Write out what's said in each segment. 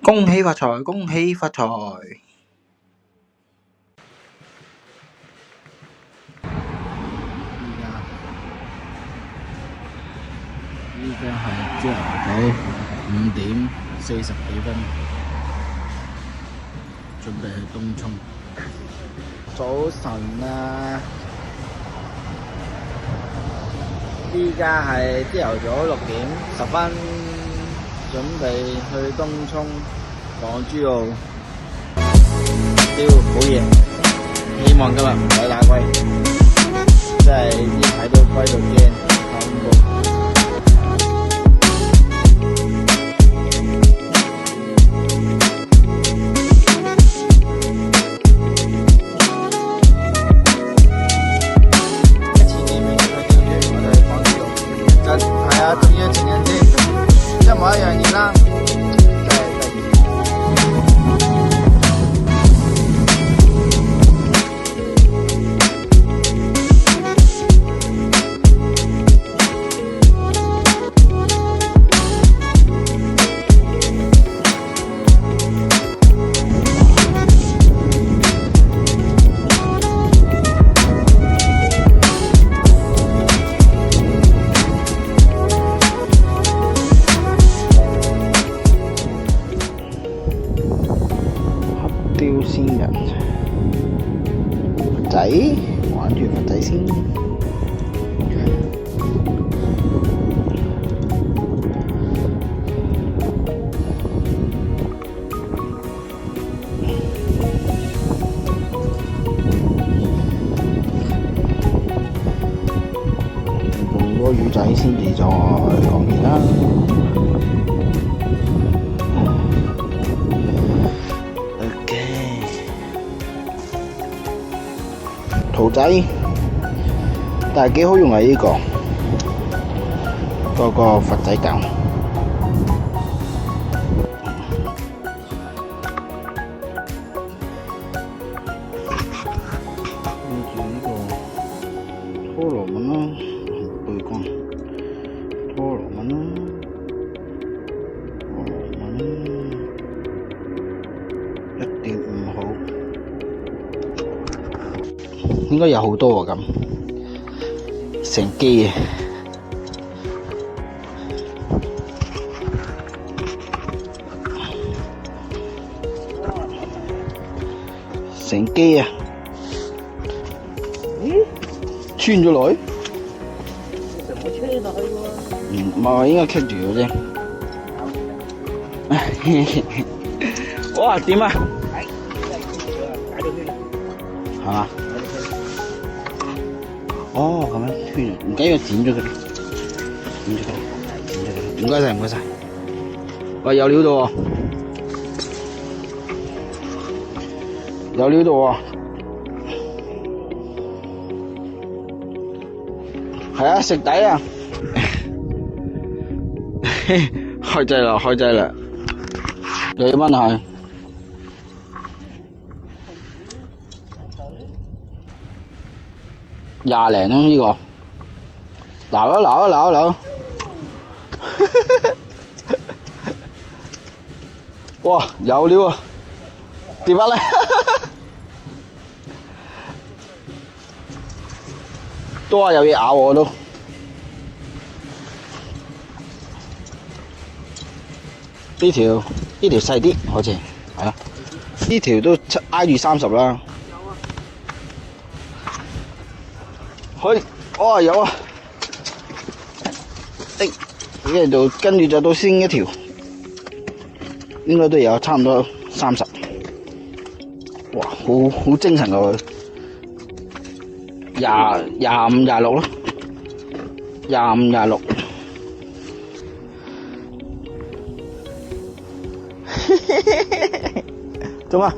恭喜發財，恭喜發財！依家係朝頭早5點40幾分，準備去東涌。早晨啊！依家係朝頭早6點10分，準備去東涌港珠澳釣好嘢，希望今日唔使打龜，真係呢排都龜到驚，好恐怖。仲要情人節，一模一樣嘢啦，真係得意。雕仙人佛仔，玩住佛仔先。用個魚仔先至再講其他。圖仔，但係幾好用啊！呢個佛仔教，跟住呢個拖羅文啦，背光拖羅文啦，拖羅文1.5號。應該有好多喎，咁成機嘅，成機啊！穿咗落去？怎麼穿落去喎？唔係，應該棘住咗啫。哇！點啊？係嘛？哦，咁樣穿，唔緊要，剪咗佢，剪咗佢，唔該晒，唔該晒。喂，有料到喎，有料到喎，係啊，食底啊，開掣啦，開掣啦，幾蚊係？20零咯呢個，撈，哇有料啊，跌返嚟，都話有嘢咬我都，呢條細啲好似係啊，呢條都挨住30啦。哦有啊，跟住就到先一條，應該都有差唔多30。哇，好精神㗎佢，25、26咯，25、26。做乜？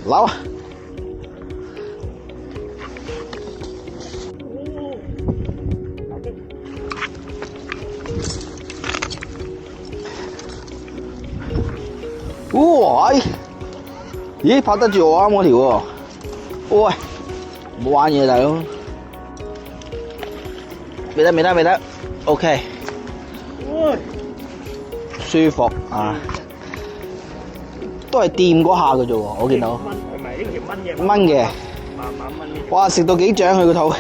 撈啊！哇！咦，拍得住我啱嗰條喎！喂，唔好玩嘢大佬，未得 ，OK，舒服啊！都係掂嗰下嘅啫喎，我見到。蚊係咪呢條蚊嘅？蚊嘅，慢慢蚊呢條。哇！食到幾掌佢個肚。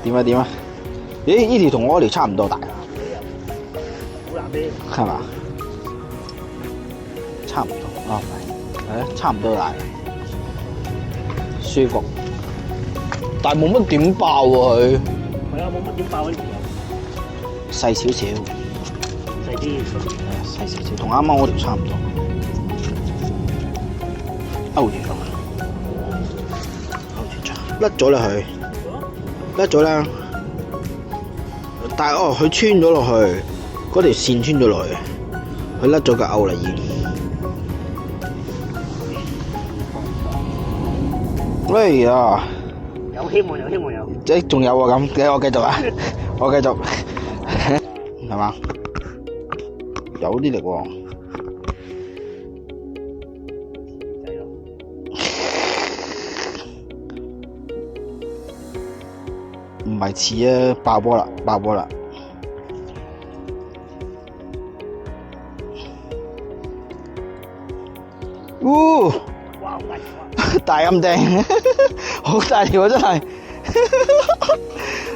點啊點啊？咦？呢條同我嗰條差唔多大，好難啲。係嘛？差唔多，哦唔係，係啊，差唔多大，舒服，但係冇乜點爆喎佢。係啊，冇乜點爆呢條。細少少，細啲。細少少，同啱啱嗰條差唔多。勾住咗，甩咗啦佢，甩咗啦。但係哦，佢穿咗落去，嗰條線穿咗落去，佢甩咗個勾啦已經。哎呀！有希望，有希望有。即仲有喎咁，我繼續啊，我繼續，係嘛？有啲力喎。唔係似啊，爆波啦，爆波啦！哇！哇！大咁掟，好大條啊！真係，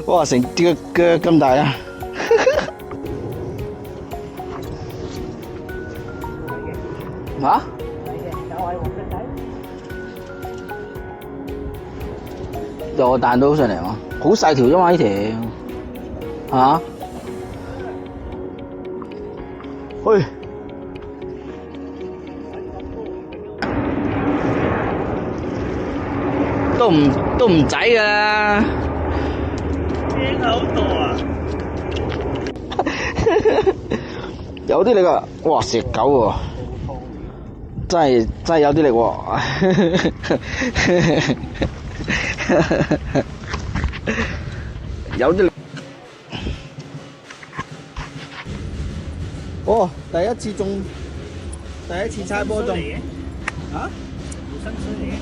哇！成隻腳咁大啊！嚇？又彈到上嚟喎，好細條啫嘛呢條，嚇？去。都唔仔㗎啦，驚好多啊！有啲力啊！哇，食狗喎，真係有啲力喎，有啲力。哦，第一次猜波中，嚇？新水嚟嘅。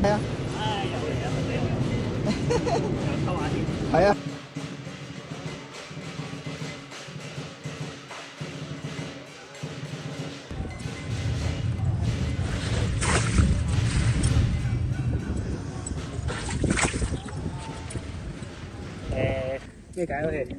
係啊。唉，有嚟啊！又偷下添。係啊。咩解嗰條？